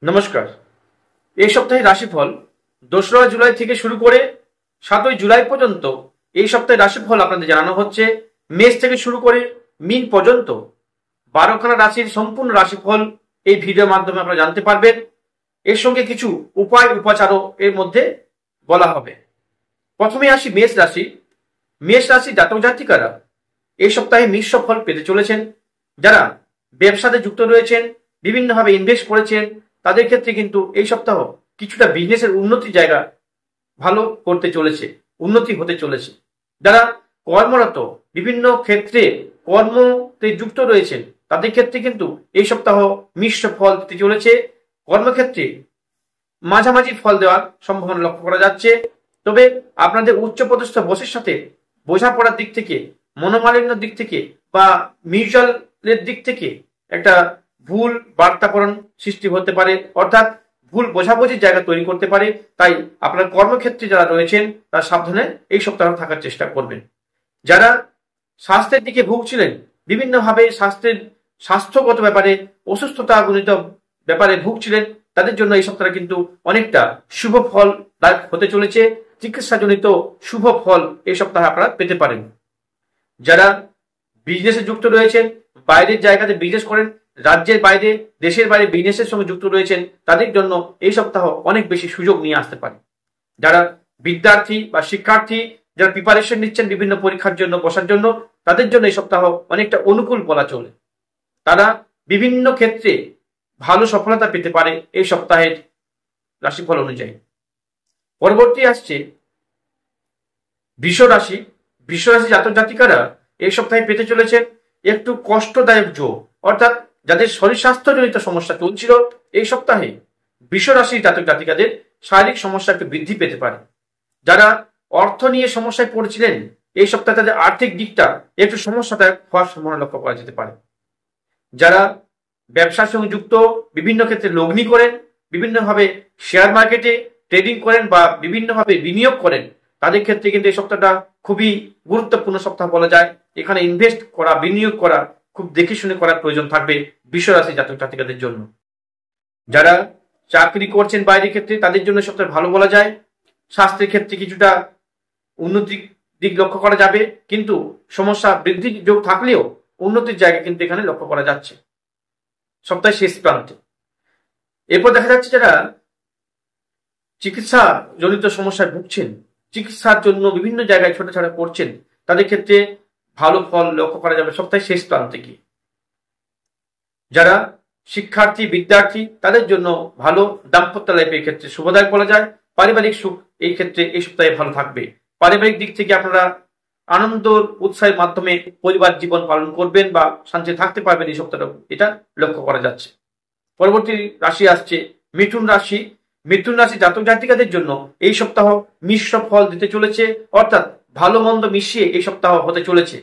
নমস্কার। এই সপ্তাহে রাশিফল 2রা জুলাই থেকে শুরু করে 7ই জুলাই পর্যন্ত এই সপ্তাহে রাশিফল আপনাদের জানানো হচ্ছে। মেষ থেকে শুরু করে মীন পর্যন্ত 12খানা রাশির সম্পূর্ণ রাশিফল এই ভিডিওর মাধ্যমে আপনারা জানতে পারবেন। এর সঙ্গে কিছু উপায় উপাচারও এর মধ্যে বলা হবে। প্রথমে আসি মেষ রাশি। মেষ রাশি জাতক জাতিকারা এই সপ্তাহে মিশ্র ফল পেতে চলেছেন। যারা ব্যবসাতে যুক্ত রয়েছেন, বিভিন্নভাবে ইনভেস্ট করেছেন, তাদের ক্ষেত্রে কিন্তু এই সপ্তাহ কিছুটা বিজনেসের উন্নতির জায়গা ভালো করতে চলেছে, উন্নতি হতে চলেছে। যারা কর্মরত, বিভিন্ন ক্ষেত্রে কর্মতে যুক্ত রয়েছেন, তাদের ক্ষেত্রে কিন্তু এই সপ্তাহ মিশ্র ফল দিতে চলেছে। কর্মক্ষেত্রে মাঝামাঝি ফল দেওয়ার সম্ভাবনা লক্ষ্য করা যাচ্ছে। তবে আপনাদের উচ্চপদস্থ বসের সাথে বোঝাপড়ার দিক থেকে, মনোমালিন্যর দিক থেকে বা মিউচুয়ালের দিক থেকে একটা ভুল বার্তাবরণ সৃষ্টি হতে পারে, অর্থাৎ ভুল বোঝাবুঝির জায়গা তৈরি করতে পারে। তাই আপনার কর্মক্ষেত্রে যারা রয়েছেন তারা সাবধানে এই সপ্তাহ থাকার চেষ্টা করবেন। যারা স্বাস্থ্যের দিকে ভুগছিলেন, বিভিন্নভাবে স্বাস্থ্যগত ব্যাপারে অসুস্থতাজনিত ব্যাপারে ভুগছিলেন, তাদের জন্য এই সপ্তাহে কিন্তু অনেকটা শুভ ফল দায়ক হতে চলেছে। চিকিৎসাজনিত শুভ ফল এই সপ্তাহে আপনারা পেতে পারেন। যারা বিজনেসে যুক্ত রয়েছেন, বাইরের জায়গাতে বিজনেস করেন, রাজ্যের বাইরে, দেশের বাইরে বিজনেসের সঙ্গে যুক্ত রয়েছেন, তাদের জন্য এই সপ্তাহ অনেক বেশি সুযোগ নিয়ে আসতে পারে। যারা বিদ্যার্থী বা শিক্ষার্থী, যারা প্রিপারেশন নিচ্ছেন বিভিন্ন পরীক্ষার জন্য, বসার জন্য, তাদের জন্য এই সপ্তাহ অনেকটা অনুকূল বলা চলে। তারা বিভিন্ন ক্ষেত্রে ভালো সফলতা পেতে পারে এই সপ্তাহের রাশিফল অনুযায়ী। পরবর্তী আসছে বৃষ রাশি। বৃষ রাশি জাতক জাতিকারা এই সপ্তাহে পেতে চলেছেন একটু কষ্টদায়ক যোগ, অর্থাৎ যাদের শরীর স্বাস্থ্যজনিত সমস্যা চলছিল, এই সপ্তাহে বৃষ রাশির জাতক জাতিকাদের শারীরিক সমস্যা একটু বৃদ্ধি পেতে পারে। যারা অর্থ নিয়ে সমস্যায় পড়ছিলেন, এই সপ্তাহে তাদের আর্থিক দিকটা একটু সমস্যাদায়ক হওয়ার সম্ভাবনা লক্ষ্য করা যেতে পারে। যারা ব্যবসার সঙ্গে যুক্ত, বিভিন্ন ক্ষেত্রে লগ্নি করেন, বিভিন্নভাবে শেয়ার মার্কেটে ট্রেডিং করেন বা বিভিন্নভাবে বিনিয়োগ করেন, তাদের ক্ষেত্রে কিন্তু এই সপ্তাহটা খুবই গুরুত্বপূর্ণ সপ্তাহ বলা যায়। এখানে ইনভেস্ট করা, বিনিয়োগ করা খুব দেখে শুনে করার প্রয়োজন থাকবে বৃষ রাশি জাতক জাতিকাদের জন্য। যারা চাকরি করছেন বাইরের ক্ষেত্রে, তাদের জন্য সপ্তাহে ভালো বলা যায়। স্বাস্থ্যের ক্ষেত্রে কিছুটা উন্নতির দিক লক্ষ্য করা যাবে, কিন্তু সমস্যা বৃদ্ধির যোগ থাকলেও উন্নতির জায়গা কিন্তু এখানে লক্ষ্য করা যাচ্ছে সপ্তাহের শেষ প্রান্তে। এরপর দেখা যাচ্ছে যারা চিকিৎসা জনিত সমস্যায় ভুগছেন, চিকিৎসার জন্য বিভিন্ন জায়গায় ছোটাছাড়া করছেন, তাদের ক্ষেত্রে ভালো ফল লক্ষ্য করা যাবে সপ্তাহের শেষ প্রান্তে গিয়ে। যারা শিক্ষার্থী, বিদ্যার্থী, তাদের জন্য ভালো। দাম্পত্য লাইফের ক্ষেত্রে শুভদায়ক বলা যায়। পারিবারিক সুখ এই ক্ষেত্রে এই সপ্তাহে ভালো থাকবে। পারিবারিক দিক থেকে আপনারা আনন্দ উৎসাহের মাধ্যমে পরিবার জীবন পালন করবেন বা শান্তি থাকতে পারবেন এই সপ্তাহটা, এটা লক্ষ্য করা যাচ্ছে। পরবর্তী রাশি আসছে মিথুন রাশি। মিথুন রাশি জাতক জাতিকাদের জন্য এই সপ্তাহ মিশ্র ফল দিতে চলেছে, অর্থাৎ ভালো মন্দ মিশিয়ে এই সপ্তাহ হতে চলেছে।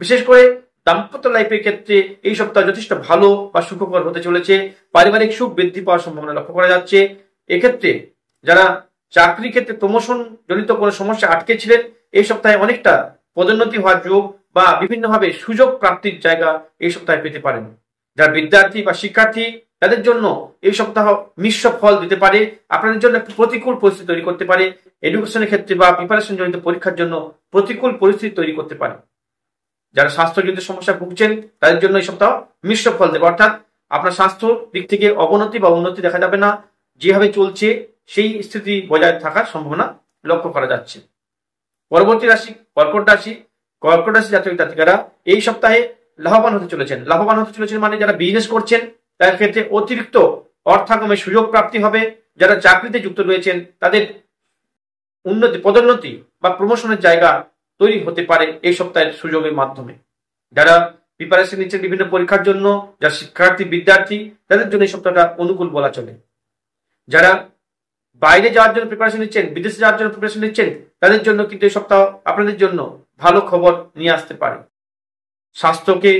বিশেষ করে দাম্পত্য লাইফের ক্ষেত্রে এই সপ্তাহ যথেষ্ট ভালো বা সুখকর হতে চলেছে। পারিবারিক সুখ বৃদ্ধি পাওয়ার সম্ভাবনা লক্ষ্য করা যাচ্ছে। এক্ষেত্রে যারা চাকরি ক্ষেত্রে প্রমোশন জনিত কোনো সমস্যা আটকে ছিলেন, এই সপ্তাহে অনেকটা পদোন্নতি হওয়ার যোগ বা বিভিন্নভাবে সুযোগ প্রাপ্তির জায়গা এই সপ্তাহে পেতে পারেন। যারা বিদ্যার্থী বা শিক্ষার্থী, তাদের জন্য এই সপ্তাহ মিশ্র ফল দিতে পারে। আপনাদের জন্য একটু প্রতিকূল পরিস্থিতি তৈরি করতে পারে। এডুকেশনের ক্ষেত্রে বা প্রিপারেশন জনিত পরীক্ষার জন্য প্রতিকূল পরিস্থিতি তৈরি করতে পারে। যারা স্বাস্থ্যজনিত সমস্যা ভুগছেন, তাদের জন্য এই সপ্তাহ মিশ্র ফল দেবে, অর্থাৎ আপনার স্বাস্থ্য দিক থেকে অবনতি বা উন্নতি দেখা যাবে না। যেভাবে চলছে সেই স্থিতি বজায় থাকার সম্ভাবনা লক্ষ্য করা যাচ্ছে। পরবর্তী রাশি কর্কট রাশি। কর্কট রাশি জাতক জাতিকারা এই সপ্তাহে লাভবান হতে চলেছেন। লাভবান হতে চলেছেন মানে যারা বিজনেস করছেন, তার ক্ষেত্রে অতিরিক্ত অর্থাগমের সুযোগ প্রাপ্তি হবে। যারা চাকরিতে যুক্ত রয়েছেন, তাদের উন্নতি, পদোন্নতি বা প্রমোশনের জায়গা তৈরি হতে পারে এই সপ্তাহের সুযোগের মাধ্যমে। যারা প্রিপারেশন নিচ্ছেন বিভিন্ন পরীক্ষার জন্য, যারা শিক্ষার্থী, বিদ্যার্থী, তাদের জন্য এই সপ্তাহটা অনুকূল বলা চলে। যারা বাইরে যাওয়ার জন্য প্রিপারেশন নিচ্ছেন, বিদেশে যাওয়ার জন্য প্রিপারেশন নিচ্ছেন, তাদের জন্য কিন্তু এই সপ্তাহ আপনাদের জন্য ভালো খবর নিয়ে আসতে পারে। স্বাস্থ্যকে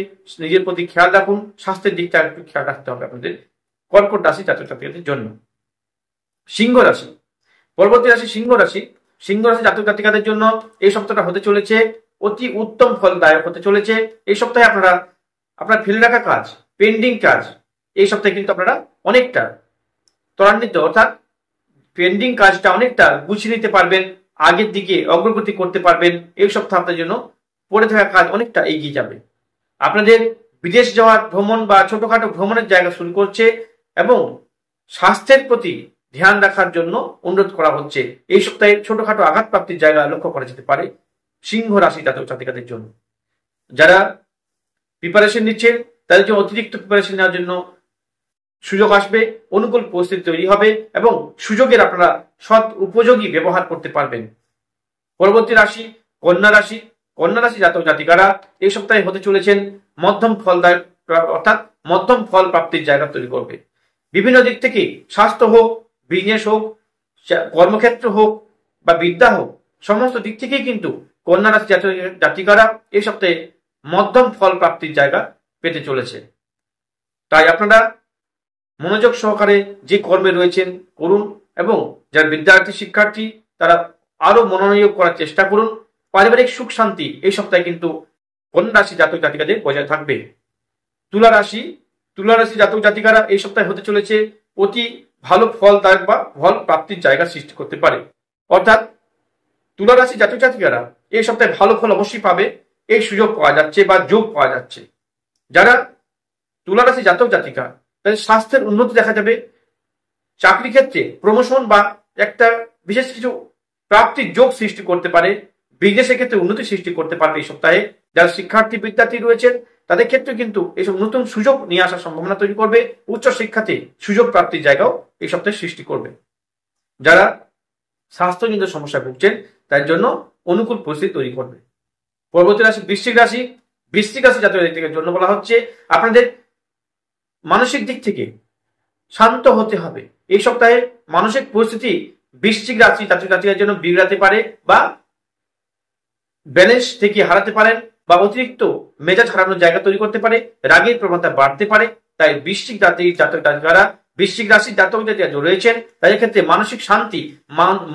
নিজের প্রতি খেয়াল রাখুন, স্বাস্থ্যের দিকটা একটু খেয়াল রাখতে হবে আপনাদের কর্কট রাশি জাতক জাতিকাদের জন্য। সিংহ রাশি। পরবর্তী রাশি সিংহ রাশি। সিংহ রাশি জাতক জাতিকাদের জন্য এই সপ্তাহটা হতে চলেছে অতি উত্তম ফলদায়ক হতে চলেছে। এই সপ্তাহে আপনারা আপনার ফেলে রাখা কাজ, পেন্ডিং কাজ, এই সপ্তাহে কিন্তু আপনারা অনেকটা ত্বরান্বিত অর্থাৎ পেন্ডিং কাজটা অনেকটা গুছিয়ে নিতে পারবেন, আগের দিকে অগ্রগতি করতে পারবেন। এই সপ্তাহে আপনার জন্য পড়ে থাকা কাজ অনেকটা এগিয়ে যাবে। আপনাদের বিদেশ যাওয়ার ভ্রমণ বা ছোটখাটো ভ্রমণের জায়গা শুরু করছে এবং স্বাস্থ্যের প্রতি ধ্যান রাখার জন্য অনুরোধ করা হচ্ছে। এই সপ্তাহে ছোটখাটো আঘাত প্রাপ্তির জায়গা লক্ষ্য করা যেতে পারে সিংহ রাশি জাতক জাতিকাদের জন্য। যারা প্রিপারেশন নিচ্ছেন তাদের জন্য অতিরিক্ত প্রিপারেশন নেওয়ার জন্য সুযোগ আসবে, অনুকূল পরিস্থিতি তৈরি হবে এবং সুযোগের আপনারা সৎ উপযোগী ব্যবহার করতে পারবেন। পরবর্তী রাশি কন্যা রাশি। কন্যা রাশি জাতক জাতিকারা এই সপ্তাহে হতে চলেছেন মধ্যম ফলদায়ক অর্থাৎ মধ্যম ফল প্রাপ্তির জায়গা তৈরি করবে। বিভিন্ন দিক থেকে স্বাস্থ্য হোক, বিজনেস হোক, কর্মক্ষেত্র হোক বা বিদ্যা হোক, সমস্ত দিক থেকেই কিন্তু কন্যা রাশি জাতক জাতিকারা এই সপ্তাহে মধ্যম ফল প্রাপ্তির জায়গা পেতে চলেছে। তাই আপনারা মনোযোগ সহকারে যে কর্মে রয়েছেন করুন এবং যারা বিদ্যার্থী শিক্ষার্থী তারা আরো মনোনিয়োগ করার চেষ্টা করুন। পারিবারিক সুখ শান্তি এই সপ্তাহে কিন্তু কন্যা রাশি জাতক জাতিকাদের বজায় থাকবে। তুলা রাশি জাতক জাতিকারা এই সপ্তাহে হতে চলেছে অতি ভালো ফলদায়ক বা ফল প্রাপ্তির জায়গা সৃষ্টি করতে পারে। অর্থাৎ তুলা রাশি জাতক জাতিকারা এই সপ্তাহে ভালো ফল অবশ্যই পাবে, এই সুযোগ পাওয়া যাচ্ছে বা যোগ পাওয়া যাচ্ছে। যারা তুলা রাশি জাতক জাতিকা তাদের স্বাস্থ্যের উন্নতি দেখা যাবে, চাকরি ক্ষেত্রে প্রমোশন বা একটা বিশেষ কিছু প্রাপ্তির যোগ সৃষ্টি করতে পারে, বিজনেসের ক্ষেত্রে উন্নতি সৃষ্টি করতে পারবে এই সপ্তাহে। যারা শিক্ষার্থী বিদ্যার্থী রয়েছেন তাদের ক্ষেত্রে কিন্তু এইসব নতুন সুযোগ নিয়ে আসার সম্ভাবনা তৈরি করবে, উচ্চ শিক্ষাতে সুযোগ প্রাপ্তির জায়গাও এই সপ্তাহে সৃষ্টি করবে। যারা স্বাস্থ্যজনিত সমস্যা ভুগছেন তার জন্য অনুকূল পরিস্থিতি তৈরি করবে। পরবর্তী রাশি বৃশ্চিক রাশি। বৃশ্চিক রাশি জাতক জাতিকাদের জন্য বলা হচ্ছে আপনাদের মানসিক দিক থেকে শান্ত হতে হবে। এই সপ্তাহে মানসিক পরিস্থিতি বৃশ্চিক রাশি জাতক জাতিকাদের জন্য বিগড়াতে পারে বা ব্যালেন্স থেকে হারাতে পারেন বা অতিরিক্ত মেজাজ হারানোর জায়গা তৈরি করতে পারে, রাগের প্রবণতা বাড়তে পারে। তাই বৃশ্চিক জাতক জাতিকারা বৃশ্চিক রাশির জাতক জাতিকা রয়েছেন তাদের ক্ষেত্রে মানসিক শান্তি,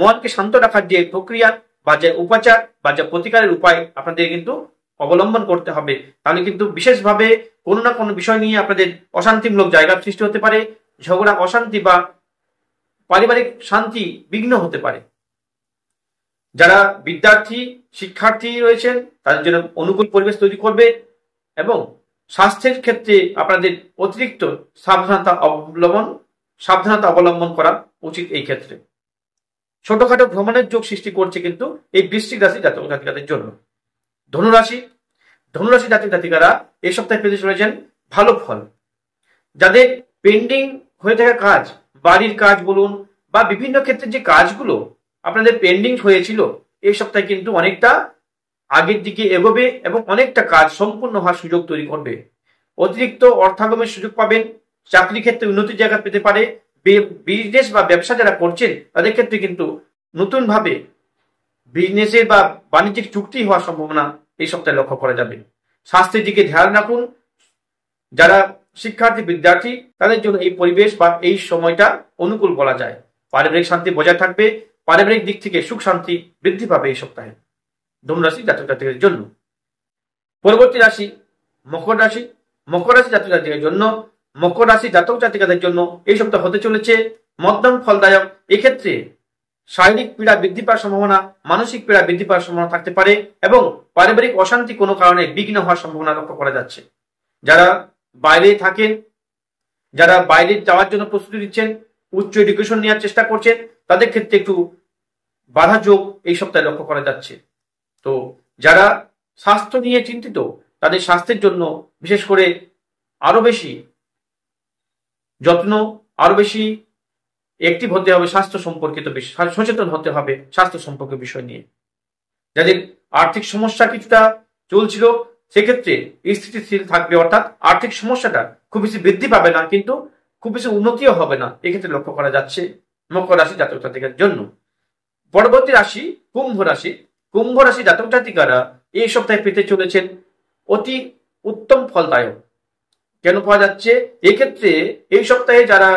মনকে শান্ত রাখার যে প্রক্রিয়া বা যে উপাচার বা যে প্রতিকারের উপায় আপনাদের কিন্তু অবলম্বন করতে হবে। তাহলে কিন্তু বিশেষভাবে কোনো না কোনো বিষয় নিয়ে আপনাদের অশান্তিমূলক জায়গা সৃষ্টি হতে পারে, ঝগড়া অশান্তি বা পারিবারিক শান্তি বিঘ্ন হতে পারে। যারা বিদ্যার্থী শিক্ষার্থী রয়েছেন তাদের জন্য অনুকূল পরিবেশ তৈরি করবে এবং স্বাস্থ্যের ক্ষেত্রে আপনাদের অতিরিক্ত সাবধানতা অবলম্বন করা উচিত। এই ক্ষেত্রে ছোটখাটো ভ্রমণের যোগ সৃষ্টি করছে কিন্তু এই বৃশ্চিক রাশি জাতক জাতিকাদের জন্য। ধনুরাশি জাতক জাতিকারা এই সপ্তাহে পেতে চলেছেন ভালো ফল। যাদের পেন্ডিং হয়ে থাকা কাজ, বাড়ির কাজ বলুন বা বিভিন্ন ক্ষেত্রে যে কাজগুলো আপনাদের পেন্ডিং হয়েছিল এই সপ্তাহে কিন্তু অনেকটা আগের দিকে এগোবে এবং অনেকটা কাজ সম্পূর্ণ হওয়ার সুযোগ তৈরি করবে। অতিরিক্ত অর্থাগমের সুযোগ পাবেন, চাকরি ক্ষেত্রে উন্নতির জায়গা পেতে পারে, বিজনেস বা ব্যবসা যারা করছেন তাদের ক্ষেত্রে কিন্তু নতুন ভাবে বিজনেসের বা বাণিজ্যিক চুক্তি হওয়ার সম্ভাবনা এই সপ্তাহে লক্ষ্য করা যাবে। স্বাস্থ্যের দিকে ধ্যান রাখুন। যারা শিক্ষার্থী বিদ্যার্থী তাদের জন্য এই পরিবেশ বা এই সময়টা অনুকূল বলা যায়। পারিবারিক শান্তি বজায় থাকবে, পারিবারিক দিক থেকে সুখ শান্তি বৃদ্ধি পাবে এই সপ্তাহে ধনুরাশি জাতক জাতিকাদের জন্য। পরবর্তী রাশি মকর রাশি। মকর রাশি জাতক জাতিকাদের জন্য মকর রাশি জাতক জাতিকাদের জন্য এই সপ্তাহ হতে চলেছে মধ্যম ফলদায়ক। এক্ষেত্রে শারীরিক পীড়া বৃদ্ধি পাওয়ার সম্ভাবনা, মানসিক পীড়া বৃদ্ধি পাওয়ার সম্ভাবনা থাকতে পারে এবং পারিবারিক অশান্তি কোনো কারণে বিঘ্ন হওয়ার সম্ভাবনা লক্ষ্য করা যাচ্ছে। যারা বাইরে থাকেন, যারা বাইরে যাওয়ার জন্য প্রস্তুতি নিচ্ছেন, উচ্চ এডুকেশন নেওয়ার চেষ্টা করছেন তাদের ক্ষেত্রে একটু বাধা যোগ এই সপ্তাহে লক্ষ্য করা যাচ্ছে। তো যারা স্বাস্থ্য নিয়ে চিন্তিত তাদের স্বাস্থ্যের জন্য বিশেষ করে আরো বেশি যত্ন, আরো বেশি অ্যাক্টিভ হতে হবে, স্বাস্থ্য সম্পর্কিত বিষয় সচেতন হতে হবে স্বাস্থ্য সম্পর্কিত বিষয় নিয়ে। যাদের আর্থিক সমস্যা কিছুটা চলছিল সেক্ষেত্রে স্থিতিশীল থাকবে, অর্থাৎ আর্থিক সমস্যাটা খুব বেশি বৃদ্ধি পাবে না কিন্তু খুব বেশি উন্নতিও হবে না, এক্ষেত্রে লক্ষ্য করা যাচ্ছে মকর রাশি জাতক জাতিকার জন্য। পরবর্তী রাশি কুম্ভ রাশি। কুম্ভ রাশি জাতক জাতিকারা এই সপ্তাহে পেতে চলেছেন অতি উত্তম ফলদায়ক। কেন পাওয়া যাচ্ছে? এক্ষেত্রে এই সপ্তাহে যারা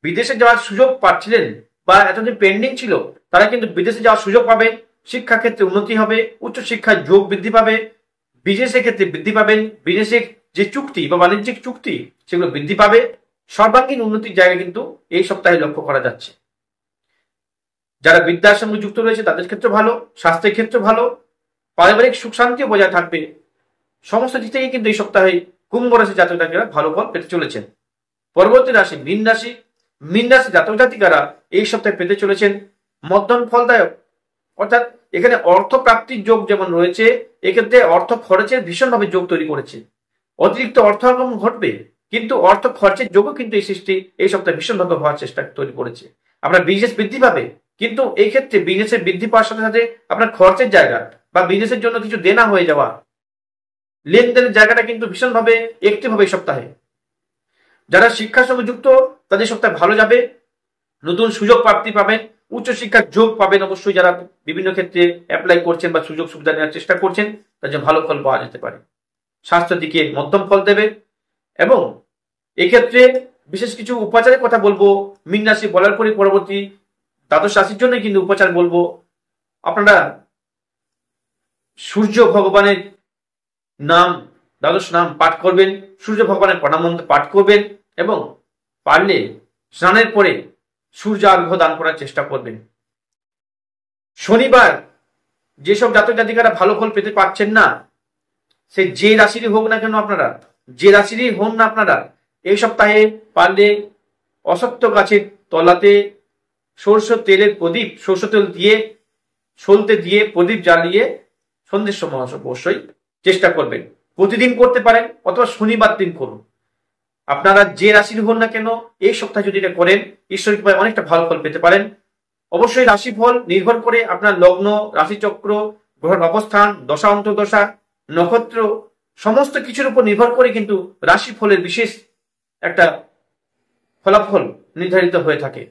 বিদেশে যাওয়ার সুযোগ পাচ্ছিলেন বা এতদিন পেন্ডিং ছিল তারা কিন্তু বিদেশে যাওয়ার সুযোগ পাবেন, শিক্ষা ক্ষেত্রে উন্নতি হবে, উচ্চ শিক্ষার যোগ বৃদ্ধি পাবে, বিজনেসের ক্ষেত্রে বৃদ্ধি পাবেন, বিদেশের যে চুক্তি বা বাণিজ্যিক চুক্তি সেগুলো বৃদ্ধি পাবে সর্বাঙ্গীন উন্নতির জায়গা কিন্তু এই সপ্তাহে লক্ষ্য করা যাচ্ছে। যারা বিদ্যার সঙ্গে যুক্ত রয়েছে তাদের ক্ষেত্রে ভালো, স্বাস্থ্যের ক্ষেত্রে ভালো, পারিবারিক সুখ শান্তিও বজায় থাকবে। সমস্ত দিক থেকে কিন্তু এই সপ্তাহে কুম্ভ রাশি জাতক জাতিকারা ভালো ফল পেতে চলেছেন। পরবর্তী রাশি মীন রাশি। মীন রাশি জাতক জাতিকারা এই সপ্তাহে পেতে চলেছেন মধ্যম ফলদায়ক, অর্থাৎ এখানে অর্থ প্রাপ্তির যোগ যেমন রয়েছে, এক্ষেত্রে অর্থ খরচের ভীষণভাবে যোগ তৈরি করেছে। অতিরিক্ত অর্থ আগমন ঘটবে, কিন্তু অর্থ খরচের যোগও কিন্তু এই সৃষ্টি এই সপ্তাহে ভীষণভাবে হওয়ার চেষ্টা তৈরি করেছে। আপনার বিজনেস বৃদ্ধি পাবে, কিন্তু এই ক্ষেত্রে বিজনেসের বৃদ্ধি পাওয়ার সাথে সাথে আপনার খরচের জায়গা বা বিজনেসের জন্য কিছু দেনা হয়ে যাওয়া, লেনদেনের জায়গাটা কিন্তু ভীষণভাবে একটিভ হবে এই সপ্তাহে। যারা শিক্ষার সঙ্গে যুক্ত তাদের সপ্তাহে ভালো যাবে, নতুন সুযোগ প্রাপ্তি পাবেন, উচ্চশিক্ষার যোগ পাবেন। অবশ্যই যারা বিভিন্ন ক্ষেত্রে অ্যাপ্লাই করছেন বা সুযোগ সুবিধা নেওয়ার চেষ্টা করছেন তাদের ভালো ফল পাওয়া যেতে পারে। স্বাস্থ্যের দিকে মধ্যম ফল দেবে, এবং এক্ষেত্রে বিশেষ কিছু উপাচারের কথা বলবো। মীন রাশি বলার পরে পরবর্তী দ্বাদশ রাশির জন্য কিন্তু উপাচার বলবো। আপনারা সূর্য ভগবানের নাম, দ্বাদশ নাম পাঠ করবেন, সূর্য ভগবানের প্রণাম মন্ত্র পাঠ করবেন, এবং পারলে স্নানের পরে সূর্য আর্ঘ্য দান করার চেষ্টা করবেন। শনিবার যেসব জাতক জাতিকারা ভালো ফল পেতে পারছেন না, সে যে রাশিরই হোক না কেন, আপনারা যে রাশিরই হন না আপনারা, এই সপ্তাহে পারলে অসত্য গাছের তলাতে সরষের তেলের প্রদীপ, সরষের তেল দিয়ে সলতে দিয়ে প্রদীপ জ্বালিয়ে সন্ধ্যের সময় অবশ্যই চেষ্টা করবেন। প্রতিদিন করতে পারেন অথবা শনিবার দিন করুন। আপনারা যে রাশির হন না কেন এই সপ্তাহে যদি এটা করেন, ঈশ্বরের কৃপায় অনেকটা ভালো ফল পেতে পারেন। অবশ্যই রাশিফল নির্ভর করে আপনার লগ্ন, রাশিচক্র, গ্রহের অবস্থান, দশা অন্তর্দশা, নক্ষত্র, সমস্ত কিছুর উপর নির্ভর করে কিন্তু রাশিফলের বিশেষ একটা ফলাফল নির্ধারিত হয়ে থাকে।